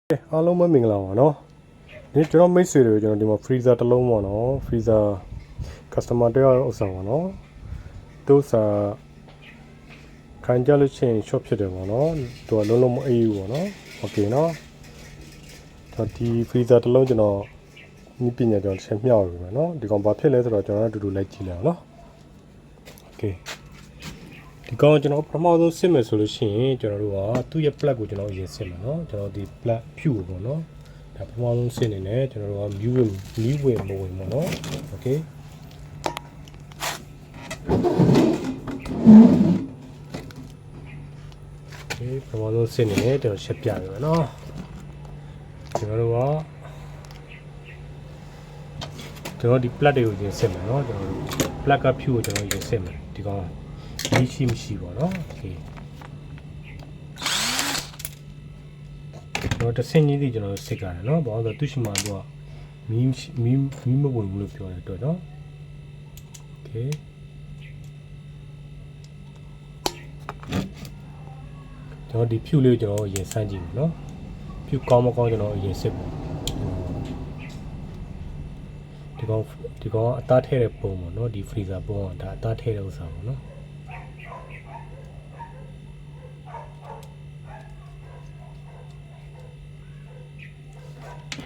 အားလုံးပဲမင်္ဂလာပါနော်ဒီကျွန်တော်မိတ်ဆွေတွေကျွန်တော်ဒီမှာ freezer တစ်လုံးပေါ့နော် freezer customer တယောက်ဥစ္စာပေါ့နော်သူဥစ္စာခံကြလို့ရှိရင် shop ဖြစ်တယ်ပေါ့နော်သူကလုံးလုံးမအေးဘူးပေါ့နော်โอเคနော်ဒီ freezer တစ်လုံးကျွန်တော်ဒီပညာကျွန်တော်ရှင်းပြရပြီမယ်နော်ဒီကောင်ဘာဖြစ်လဲဆိုတော့ကျွန်တော်တို့အတူတူလိုက်ကြည့်လိုက်အောင်နော်โอเคဒီကောင်ကျွန်တော်ပထမဆုံးစစ်မယ်ဆိုလို့ရှိရင်ကျွန်တော်တို့ကသူ့ရဲ့ plug ကိုကျွန်တော်အရင်စစ်မယ်နော်ကျွန်တော်ဒီ plug ဖြူပေါ့နော်ဒါပထမဆုံးစစ်နေတယ်ကျွန်တော်တို့ကမီးဝင်မဝင်ပေါ့နော်โอเคဒီပထမဆုံးစစ်နေတယ်ကျွန်တော်ရှင်းပြရမယ်နော်ကျွန်တော်ဒီ plug တွေကိုရင်စစ်မယ်နော်ကျွန်တော်တို့ plug ကဖြူကိုကျွန်တော်ရင်စစ်မယ်ဒီကောင်မရှိပါတော့โอเคတော့တစ်ဆင့်ကြီးကျွန်တော်စစ်ကြတယ်เนาะဘာလို့လဲသူရှိမှတော့မီးမဝင်ဘူးလို့ပြောတယ်တော့เนาะโอเคကျွန်တော်ဒီဖြူလေးကိုကျွန်တော်ရင်စမ်းကြည့်မယ်เนาะဖြူကောင်းမကောင်းကျွန်တော်ရင်စစ်ပေါ့ဒီကောင်အသားထဲတဲ့ပုံပေါ့เนาะဒီ freezer ပုံကဒါအသားထဲတဲ့ဥစ္စာပေါ့เนาะ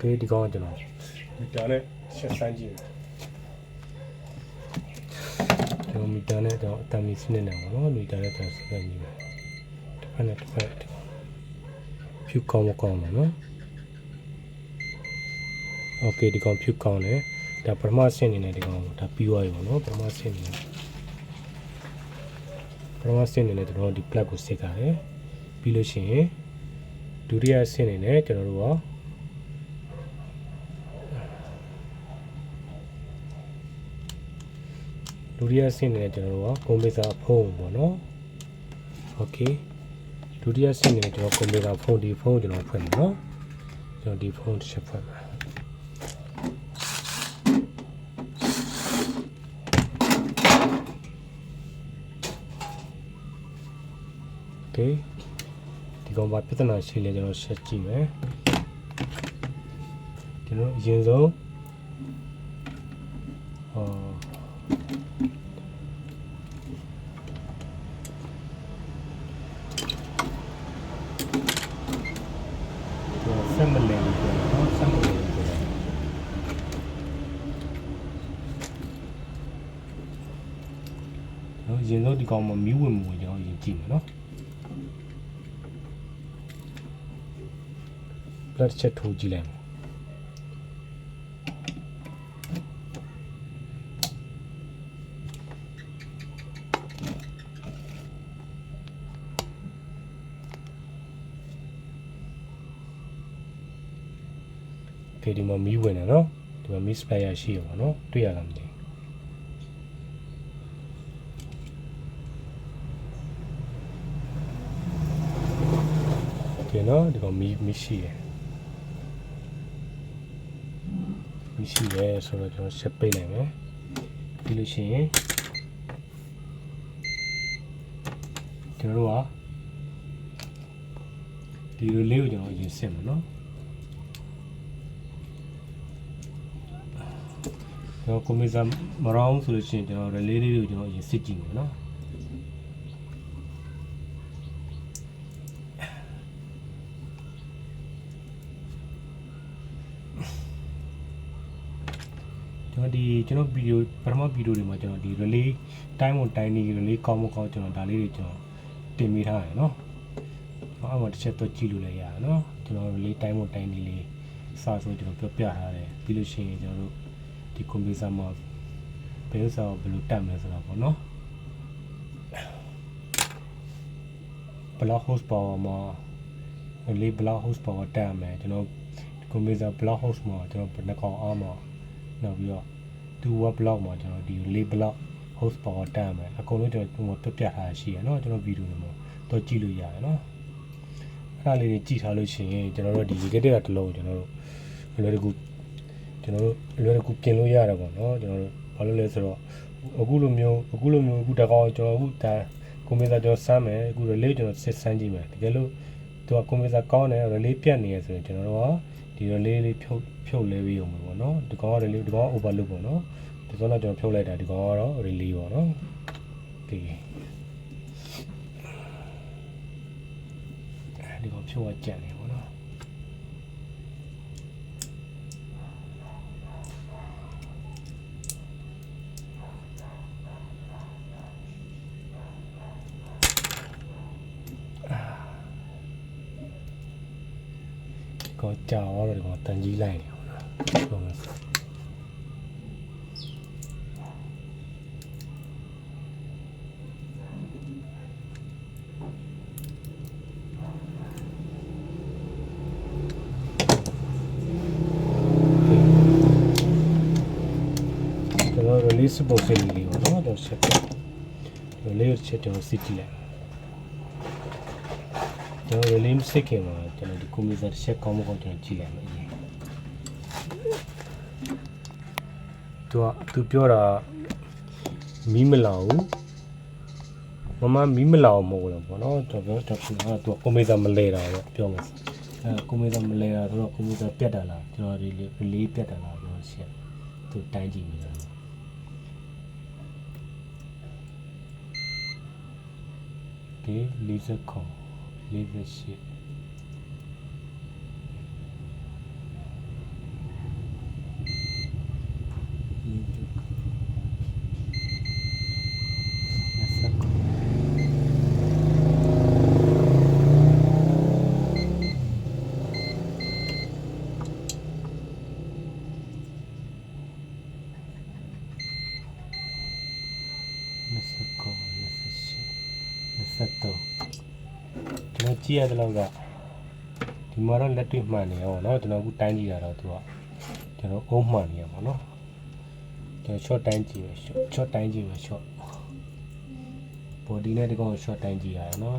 ဒီကောင်ကျွန်တော်မီတာနဲ့ဆက်စမ်းကြည့်ကျွန်တော်မီတာနဲ့တော့အတမီစနစ်နဲ့ပေါ့နော်မီတာနဲ့ဆက်စမ်းကြည့်မယ်တစ်ဖက်နဲ့တစ်ဖက်ဖြူကောင်းမကောင်းပါနော်โอเคဒီကောင်ဖြူကောင်းတယ်ဒါပထမဆင့်နေနဲ့ဒီကောင်ဒါပြီးသွားပြီပေါ့နော်ပထမဆင့်နေနဲ့ကျွန်တော်ဒီ plug ကိုစစ်ကြတယ်ပြီးလို့ရှိရင်ဒုတိယဆင့်နေနဲ့ကျွန်တော်တို့ကဒုတိယဆင့်နေကျွန်တော်တို့ကကွန်ပျူတာဖုန်းပေါ့နော်โอเคဒုတိယဆင့်နေကျွန်တော်ကွန်ပျူတာဖုန်းဒီဖုန်းကျွန်တော်ဖွင့်မယ်နော်ကျွန်တော်ဒီဖုန်းတစ်ချက်ဖွင့်မယ်โอเคဒီကောင်ဘာပြဿနာရှိလဲကျွန်တော်ဆက်ကြည့်မယ်ကျွန်တော်အရင်ဆုံးဆက်မလဲဘူးပေါ့နော်ဆက်မလဲဘူးပေါ့နော်ရင်တော့ဒီကောင်မှာမီးဝင်မှုကျွန်တော်ရင်ကြည့်မယ်နော် plug ချက်ထိုးကြည့်လိုက်မယ်ဒီမှာမီးဝင်တယ်နော်ဒီမှာမီးစပလိုက်ရရှိရပါနော်တွေ့ရလားမသိဘူးနော်ဒီကောင်မီးရှိရဆိုတော့ကျွန်တော်ဆက်ပိတ်လိုက်မယ်ပြီးလို့ရှိရင်ကျွန်တော်တို့ကဒီလိုလေးကိုကျွန်တော်ရင်စစ်မယ်နော်ကျွန်တော်ကွန်ပျူတာမရောင်းဆိုလို့ရှိရင်ကျွန်တော် relay လေးကိုကျွန်တော်ရင်စစ်ကြည့်မယ်နော်ကျွန်တော်ဗီဒီယိုပထမဗီဒီယိုတွေမှာကျွန်တော်ဒီ relay time on time နေ relay ကောင်းမကောင်းကျွန်တော်ဒါလေးတွေကျွန်တော်တင်ပေးထားတယ်နော်အဲ့မှာတစ်ချက်တော့ကြည့်လို့လည်းရတယ်နော်ကျွန်တော် relay time on time နေလေးစာဆိုကျွန်တော်ပြောပြထားတယ်ပြီးလို့ရှိရင်ကျွန်တော်တို့ဒီကွန်ပျူတာမှာဘယ်ဥစ္စာကိုဘယ်လိုတက်မလဲဆိုတာပေါ့နော် block host power မှာ relay block host power တက်မယ်ကျွန်တော်ကွန်ပျူတာ block host မှာကျွန်တော်ဘယ်နှကောင်အားမှာနောက်ပြီးတော့2 watt block မှာကျွန်တော်ဒီ relay block host power တက်မယ်အကုန်လုံးကျွန်တော်ပြပြထားရှိရเนาะကျွန်တော်ဗီဒီယိုတွေမှာတော့ကြည့်လို့ရတယ်เนาะအဲ့ဒါလေးတွေကြည့်ထားလို့ရှိရင်ကျွန်တော်တို့ဒီ negative တစ်လုံးကျွန်တော်တို့လွယ်တကူပြင်လို့ရတယ်ပေါ့เนาะကျွန်တော်တို့ဘာလို့လဲဆိုတော့အခုလိုမျိုးအခုတကောင်ကျွန်တော်အခုဒါကွန်ပျူတာကျွန်တော်စမ်းမယ်အခု relay ကျွန်တော်စစ်စမ်းကြည့်မယ်တကယ်လို့ သူကကွန်ပျူတာကောင်းတယ် relay ပြတ်နေရဆိုရင်ကျွန်တော်တို့ကဒီ relay လေးဖြုတ်လဲပြီးအောင်ပေါ့နော်ဒီကောင်က relay ဒီကောင် overload ပေါ့နော်ဒီကောင်တော့ကျွန်တော်ဖြုတ်လိုက်တာဒီကောင်ကတော့ relay ပေါ့နော်ဒီကောင်ဖြုတ်ရကြက်နေပေါ့နော်ก็จ่าว่าเราก็ตันจีไล่เนี่ยช่วงนั้นကျွန်တော် release ပုံစံလေးပေါ့နော်တော့ဆက်တယ် layer ချက်ကျွန်တော်စစ်ကြည့်လိုက်ကျွန်တော် release စစ်ခင်မှာကျွန်တော်ဒီ computer ချက်ကောင်းမကောင်းကျွန်တော်ကြည့်လိုက်မယ်သူပြောတာမီးမလောင်မမမီးမလောင်မဟုတ်ဘူးပေါ့နော်ကျွန်တော်ပြောတာသူ computer မလဲတာပေါ့ပြောမှာcomputer မလဲတာဆိုတော့ computer ပြတ်တာလားကျွန်တော်ဒီ relay ပြတ်တာလားကျွန်တော်ရှင်းသူတိုင်းကြည့်နေတာဒီlaser call laser shitကျွန်တော်ကြည့်ရတဲ့လောက်ကဒီမှာတော့လက်တွေ့မှန်နေရောเนาะကျွန်တော်အခုတိုင်းကြည့်ရတော့သူကကျွန်တော်အုံးမှန်နေရပါเนาะကျွန်တော် short တိုင်းကြည့်ရ short တိုင်းကြည့်ရ short body နဲ့ဒီကောင် short တိုင်းကြည့်ရတယ်เนาะ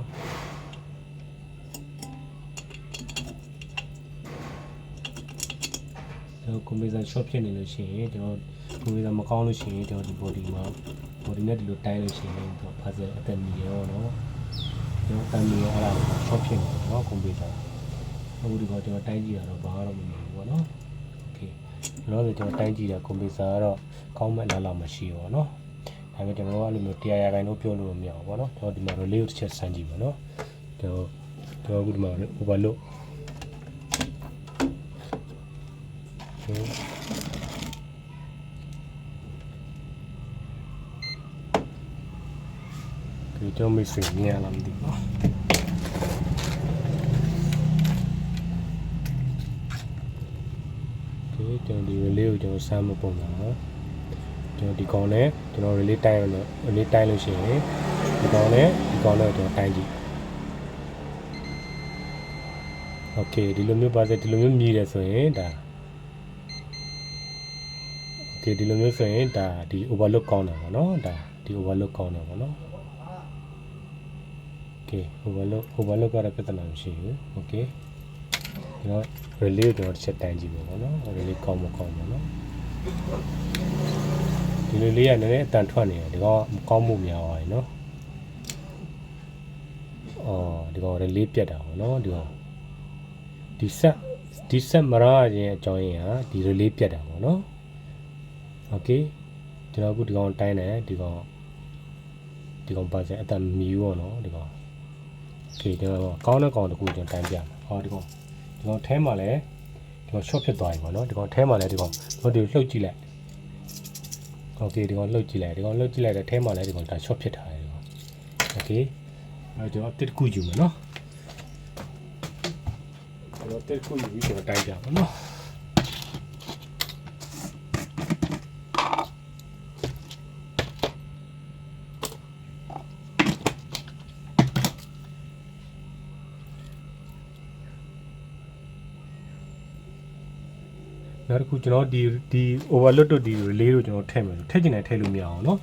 ကျွန်တော် computer short ဖြစ်နေလို့ရှိရင်ကျွန်တော် computer မကောင်းလို့ရှိရင်ကျွန်တော်ဒီ body မှာ body နဲ့ဒီလိုတိုင်းလို့ရှိရင်တော့ဖားစဲအသက်မီရောเนาะကျွန်တော်တမ်းပြီးအဲ့ဒါကို short ဖြစ်နေတယ်เนาะ computer အခုဒီကောင်ကျွန်တော်တိုင်းကြည့်ရတော့ဘာမှမမြင်ဘူးပေါ့เนาะ okay လောလောဆယ်ကျွန်တော်တိုင်းကြည့်တာ computer ကတော့ကောင်းမဲ့လားလောက်မရှိဘူးပေါ့เนาะဒါပေမဲ့ကျွန်တော်ကအဲ့လိုမျိုးတရားရဂိုင်းတော့ပြောလို့မရဘူးပေါ့เนาะကျွန်တော်ဒီမှာ relay တစ်ချက်စမ်းကြည့်ပါเนาะကျွန်တော်အခုဒီမှာ overloadဒီတော့မိတ်ဆွေမြင်လာမသိဘူးကျွန်တော်ဒီ relay ကိုကျွန်တော်စမ်းမပုံတာကျွန်တော်ဒီကောင်နဲ့ကျွန်တော် relay တိုင်းလို့ relay တိုင်းလို့ရှိရင်ဒီကောင်နဲ့ကျွန်တော်တိုင်းကြည့် okay ဒီလိုမျိုးပါစေဒီလိုမျိုးမြည်တယ်ဆိုရင်ဒါ okay ဒီလိုမျိုးဆိုရင်ဒါဒီ overload ကောင်းတယ်ပေါ့နော်ဒါဒီ overload ကောင်းတယ်ပေါ့နော် okay overload ကတော့ပြဿနာမရှိဘူး okay ကျွန်တော် relay ကိုကျွန်တော်တစ်ချက်တိုင်းကြည့်ပါပေါ့နော် relay ကောင်းမကောင်းပေါ့နော်ဒီ relay ကလည်းအတန်ထွက်နေတယ်ဒီကောင်မကောင်းမှုများပါဘူးနော်ဒီကောင် relay ပြတ်တာပေါ့နော်ဒီကောင်ဒီဆက်မရခြင်းအကြောင်းရင်းဟာဒီ relay ပြတ်တာပေါ့နော် okay ကျွန်တော်အခုဒီကောင်တိုင်းတယ်ဒီကောင်ပါစေအတန်မီးပေါ့နော်ဒီကောင် okay ကျွန်တော်ကောင်းတဲ့ကောင်တကူကျွန်တော်တိုင်းပြမှာဒီကောင်ထဲမှာလည်းဒီကောင် short ဖြစ်သွားပြီပေါ့နော်ဒီကောင်ထဲမှာလည်းဒီကောင်တို့လှုပ်ကြည့်လိုက် okay ဒီကောင်လှုပ်ကြည့်လိုက်တဲ့ထဲမှာလည်းဒီကောင်ဒါ short ဖြစ်ထားတယ်ဒီကောင် okay အဲ့ကျွန်တော်တစ်ခုယူမယ်နော်ကျွန်တော်တစ်ခုယူပြီးကျွန်တော်တိုင်းပြပါနော်နောက်တစ်ခုကျွန်တော်ဒီ overload တို့ဒီ relay တို့ကျွန်တော်ထည့်မယ်ထည့်ချင်တယ်ထည့်လို့မရအောင်เนาะ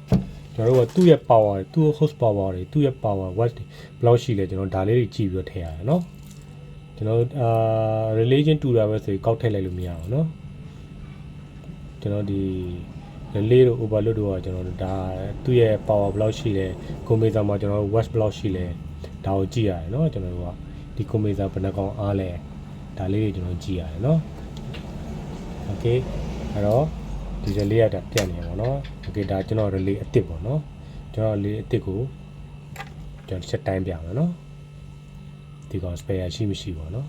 ကျွန်တော်တို့ကသူ့ရဲ့ power သူ့ host power တွေသူ့ရဲ့ power watt တွေဘယ်လောက်ရှိလဲကျွန်တော်ဒါလေးတွေကြည့်ပြီးတော့ထည့်ရတယ်เนาะကျွန်တော်relay ချင်းတူတာပဲဆိုရင်ကောက်ထည့်လိုက်လို့မရအောင်เนาะကျွန်တော်ဒီ relay တို့ overload တို့ကကျွန်တော်ဒါသူ့ရဲ့ power ဘယ်လောက်ရှိလဲ computer မှာကျွန်တော် watt ဘယ်လောက်ရှိလဲဒါကိုကြည့်ရတယ်เนาะကျွန်တော်တို့ကဒီ ဒီ compressor ဘယ်နှကောင်အားလဲဒါလေးတွေကျွန်တော်ကြည့်ရတယ်နော် okay အဲ့တော့ဒီrelay ကပြတ်နေပါတော့ okay ဒါကျွန်တော် relay အစ်စ်ပေါ့နော်ကျွန်တော် relay အစ်စ်ကိုကျွန်တော်ချက်တိုင်းပြမယ်နော်ဒီကောင် spare ရှိမရှိပါနော်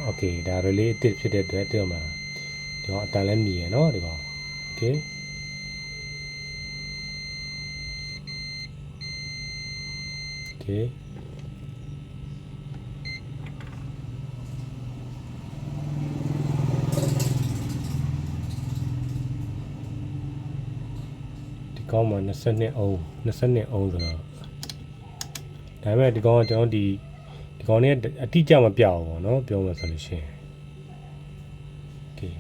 okay ဒါ relay အစ်စ်ဖြစ်တဲ့အတွက်ပြောမှာဒီကောင်အတန်လည်းမြည်ရနော်ဒီကောင် okay ဒီကောင်မှာ22အောင်ဆိုတော့ဒါပေမဲ့ဒီကောင်ကကျွန်တော်ဒီကောင်နဲ့အတိအကျမပြအောင်ပေါ့နော်ပြောမှဆိုလို့ရှိရင် okay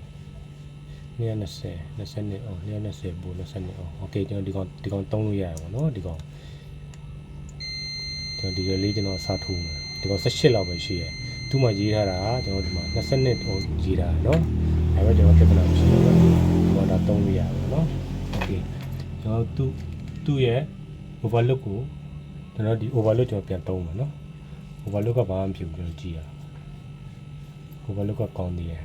22အောင်22ပို့22အောင် okay ကျွန်တော်ဒီကောင်သုံးလို့ရတယ်ပေါ့နော်ဒီကောင်ကျွန်တော်ဒီလေးကျွန်တော်အစားထိုးမယ်ဒီကောင်18လောက်ပဲရှိရယ်သူ့မှာရေးထားတာကျွန်တော်ဒီမှာ22အောင်ရေးထားတယ်နော်ဒါပေမဲ့ကျွန်တော်ပြဿနာမရှိဘူးပေါ့ဒါသုံးလို့ရတယ်ပေါ့နော် okay ကျွန်တော်သူ့ရဲ့ overload ကိုကျွန်တော်ဒီ overload ကျွန်တော်ပြန်သုံးမယ်နော် overload ကဘာမှမဖြစ်ဘူးကျွန်တော်ကြည့်ရအောင် overload ကကောင်းသေးတယ်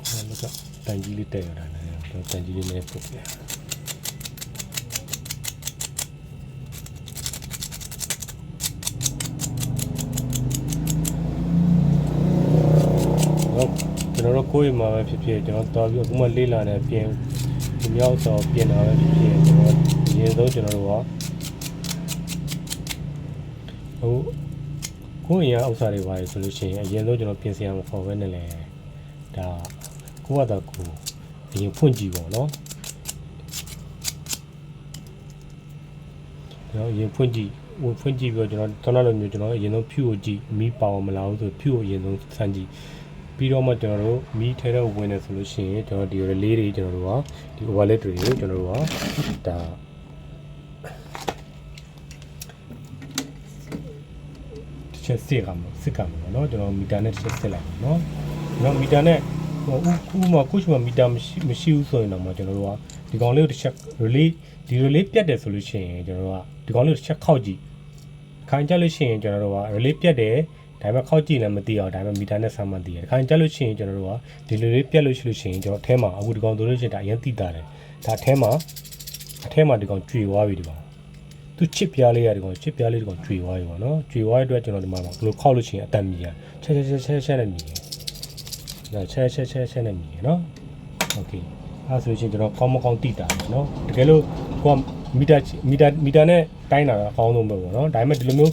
overload ကတန်ကြီးလေးတက်ရတာလည်းကျွန်တော်တန်ကြီးလေးနဲ့ပုတ်ပြကျွန်တော်တို့ကိုယ်မှာပဲဖြစ်ဖြစ်ကျွန်တော်တော်ပြီးအခုမှလေးလာနေပြင်ဒီမြောက်တော့ပြင်တာပဲဖြစ်ဖြစ်ကျွန်တော်အရင်ဆုံးကျွန်တော်တို့ကကိုယ်ရဥစ္စာတွေပါရဆိုလို့ရှိရင်အရင်ဆုံးကျွန်တော်ပြင်ဆင်ရမှာခေါ်ပဲနဲ့လေဒါကိုယ့်ဘာသာကိုအရင်ဖွင့်ကြည့်ပေါ့နော်ကျွန်တော်အရင်ဖွင့်ကြည့်ပြီးတော့ကျွန်တော်လိုမျိုးကျွန်တော်အရင်ဆုံးဖြူကိုကြည့်မီးပေါအောင်မလာဘူးဆိုဖြူကိုအရင်ဆုံးစမ်းကြည့်ပြီးတော့မှကျွန်တော်တို့မီးထဲတော့ဝင်နေဆိုလို့ရှိရင်ကျွန်တော်ဒီ relay တွေကျွန်တော်တို့ကဒီ overlay တွေကိုကျွန်တော်တို့ကဒါချက်စစ်ကမှာပေါ့နော်ကျွန်တော်မီတာနဲ့ချက်စစ်လိုက်ပါနော်ကျွန်တော်မီတာနဲ့ဥမာခုမှမီတာမရှိဘူးဆိုရင်တော့ကျွန်တော်တို့ကဒီကောင်လေးကိုတစ်ချက် relay ဒီ relay ပြတ်တယ်ဆိုလို့ရှိရင်ကျွန်တော်တို့ကဒီကောင်လေးကိုတစ်ချက်ခောက်ကြည့်ခိုင်ကြလို့ရှိရင်ကျွန်တော်တို့က relay ပြတ်တယ်ဒါပေမဲ့ခောက်ကြည့်လည်းမသိအောင်ဒါပေမဲ့မီတာနဲ့ဆမ်းမှသိရတယ်ခိုင်ကြလို့ရှိရင်ကျွန်တော်တို့ကဒီ relay ပြတ်လို့ရှိလို့ရှိရင်ကျွန်တော်အထဲမှာအခုဒီကောင်ဆိုလို့ရှိရင်ဒါအရင်သိတာတယ်ဒါအထဲမှာဒီကောင်ကျွေသွားပြီဒီကောင်သူချစ်ပြားလေးရဒီကောင်ချစ်ပြားလေးဒီကောင်ကျွေသွားပြီပေါ့နော်ကျွေသွားတဲ့အတွက်ကျွန်တော်ဒီမှာဘယ်လိုခောက်လို့ရှိရင်အတန်မြည်ရချက်နဲ့မြည်ရဒါချက်နဲ့မြည်ရနော်โอเคအဲဆိုရင်ကျွန်တော်ကောင်းမကောင်းတိတာနော်တကယ်လို့ကိုကမီတာနဲ့တိုင်းတာအကောင်းဆုံးပဲပေါ့နော်ဒါပေမဲ့ဒီလိုမျိုး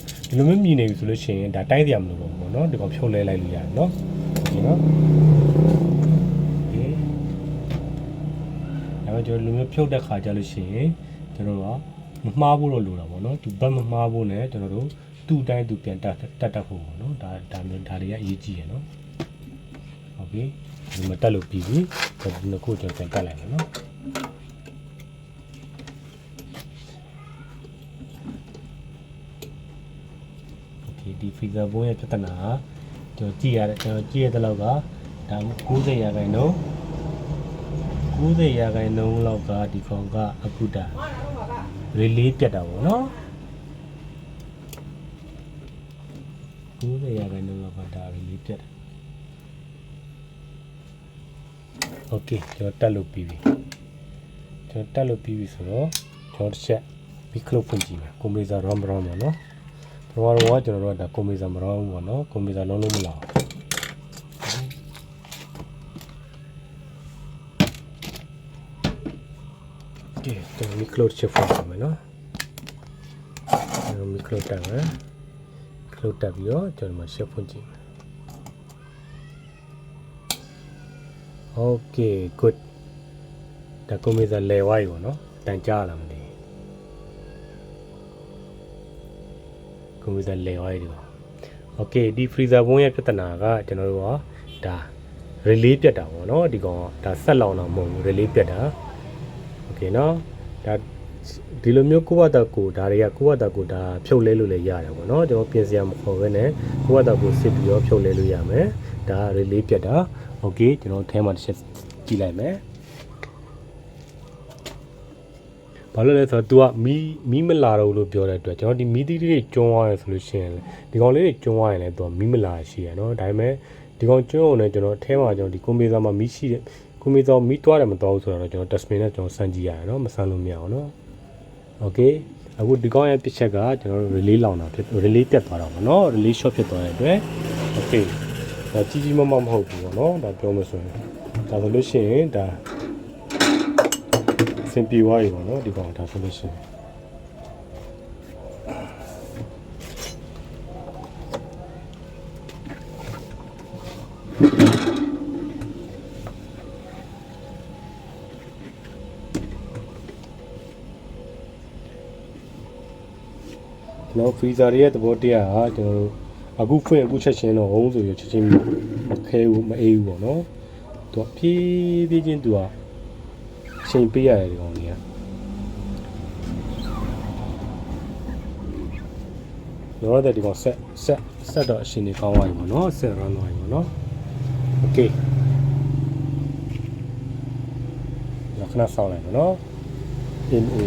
မြည်နေပြီဆိုလို့ရှိရင်ဒါတိုင်းစရာမလိုဘူးပေါ့နော်ဒီကောင်ဖြုတ်လဲလိုက်လို့ရတယ်နော်ဒီနော်ဒါပေမဲ့ကျွန်တော်လူမျိုးဖြုတ်တဲ့ခါကြလို့ရှိရင်ကျွန်တော်ကမမှားဖို့တော့လိုတာပေါ့နော်သူဘက်မမှားဖို့နဲ့ကျွန်တော်တို့သူ့အတိုင်းသူပြန်တတ်ဖို့ပေါ့နော်ဒါမျိုးဒါတွေကအရေးကြီးရနော်ဟုတ်ပြီဒီမှာတက်လို့ပြီးပြီဒီနှစ်ခုကျွန်တော်ပြန်တက်လိုက်မယ်နော်โอเคဒီ freezer ဘုံရဲ့ပြဿနာကျွန်တော်ကြည့်ရတဲ့လောက်ကဒါ90%လောက်ကဒီကောင်ကအခုတာ relay ပြတ်တာပေါ့နော်90%လောက်ကဒါ relay ပြတ်တာโอเคကျွန်တော်တက်လို့ပြီးပြီဆိုတော့ကျွန်တော်တစ်ချက်ပြီး close ဖွင့်ကြည့်မယ် compressor run ပေါ့နော်ကျွန်တော်တို့ကဒါ compressor မ run ဘူးပေါ့နော် compressor လုံးလုံးမလာကဲကျွန်တော် close ချက်ဖွင့်ပါမယ်နော်ကျွန်တော် close တက်မယ် close တက်ပြီးတော့ကျွန်တော်မှာ ချက်ဖွင့်ကြည့်မယ် okay good ဒါ compressor လဲဝိုင်းပေါ့နော်တန်ကြားလာမသိcompressor လဲဝိုင်းဒီပါ okay ဒီ freezer ဘုံရဲ့ပြဿနာကကျွန်တော်တို့ကဒါ relay ပြတ်တာပေါ့နော်ဒီကောင်ကဒါဆက်လောင်တာမဟုတ်ဘူး relay ပြတ်တာ okay နော်ဒါဒီလိုမျိုးကိုယ့်ဘာသာကိုဒါတွေကကိုယ့်ဘာသာကိုဒါဖြုတ်လဲလို့လည်းရတယ်ပေါ့နော်ကျွန်တော်ပြင်စရာမခေါ်ဘဲနဲ့ကိုယ့်ဘာသာကိုစစ်ပြီးတော့ဖြုတ်လဲလို့ရမယ်ဒါ relay ပြတ်တာ okay ကျွန်တော်ထဲမှာတစ်ချက်ကြည့်လိုက်မယ် ဘာလို့လဲဆိုတော့ तू ကမီးမလာတော့လို့ပြောတဲ့အတွက်ကျွန်တော်ဒီမီးသီးလေးကျွန်းသွားရဆိုလို့ရှိရင်ဒီကောင်လေးတွေကျွန်းသွားရင်လည်း तू ကမီးမလာရှိရနော်ဒါပေမဲ့ဒီကောင်ကျွန်းအောင်လည်းကျွန်တော်အထဲမှာကျွန်တော်ဒီကွန်ပျူတာမှာမီးရှိတဲ့ကွန်ပျူတာမီးသွားတယ်မသွားဘူးဆိုတော့ကျွန်တော် testmin နဲ့ကျွန်တော်စမ်းကြည့်ရတယ်နော်မစမ်းလို့မရအောင်နော်โอเคအခုဒီကောင်ရဲ့တစ်ချက်ကကျွန်တော်တို့ relay လောင်တာဖြစ် relay တက်သွားတော့မှာနော် relay short ဖြစ်သွားတဲ့အတွက်โอเคဒါကြီးကြီးမမဟုတ်ဘူးပေါ့နော်ဒါပြောမှဆိုရင်ဒါဆိုလို့ရှိရင်ဒါစင်ပြေသွားပြီပေါ့နော်ဒီကောင်ဒါဆိုလို့ရှိရင်ကျွန်တော် freezer ရဲ့သဘောတရားကကျွန်တော်တို့အခုဖွင့်အခုချက်ချင်းတော့ဟုတ်ဆိုရချက်ချင်းမခဲဘူးမအေးဘူးပေါ့နော်သူကဖြည်းဖြည်းချင်းသူကအချိန်ပေးရတယ်ဒီကောင်ကြီးကတော့တဲ့ဒီကောင်ဆက်တော့အရှင်နေကောင်းသွားပြီပေါ့နော်ဆက် run သွားပြီပေါ့နော် okay ရခဏဆောင်းလိုက်ပေါ့နော် in a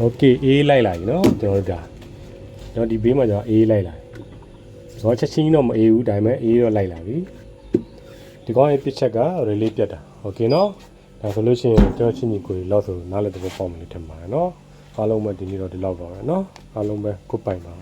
okay အေးလိုက်လာပြီနော်ကျွန်တော်တို့ဒါကျွန်တော်ဒီဘေးမှာကျွန်တော်အေးလိုက်လာတော့ချက်ချင်းတော့မအေးဘူးဒါပေမဲ့အေးတော့လိုက်လာပြီဒီကောင်ရဲ့ပစ်ချက်က relay ပြတ်တာ okay နော်ဒါဆိုလို့ရှိရင်ကျွန်တော်ချင်းကြီးကိုလောက်ဆိုနားလည်းတော့ပေါ့မလို့ထင်ပါတယ်နော်အားလုံးပဲဒီနေ့တော့ဒီလောက်ပါပဲနော်အားလုံးပဲကိုပိုင်ပါ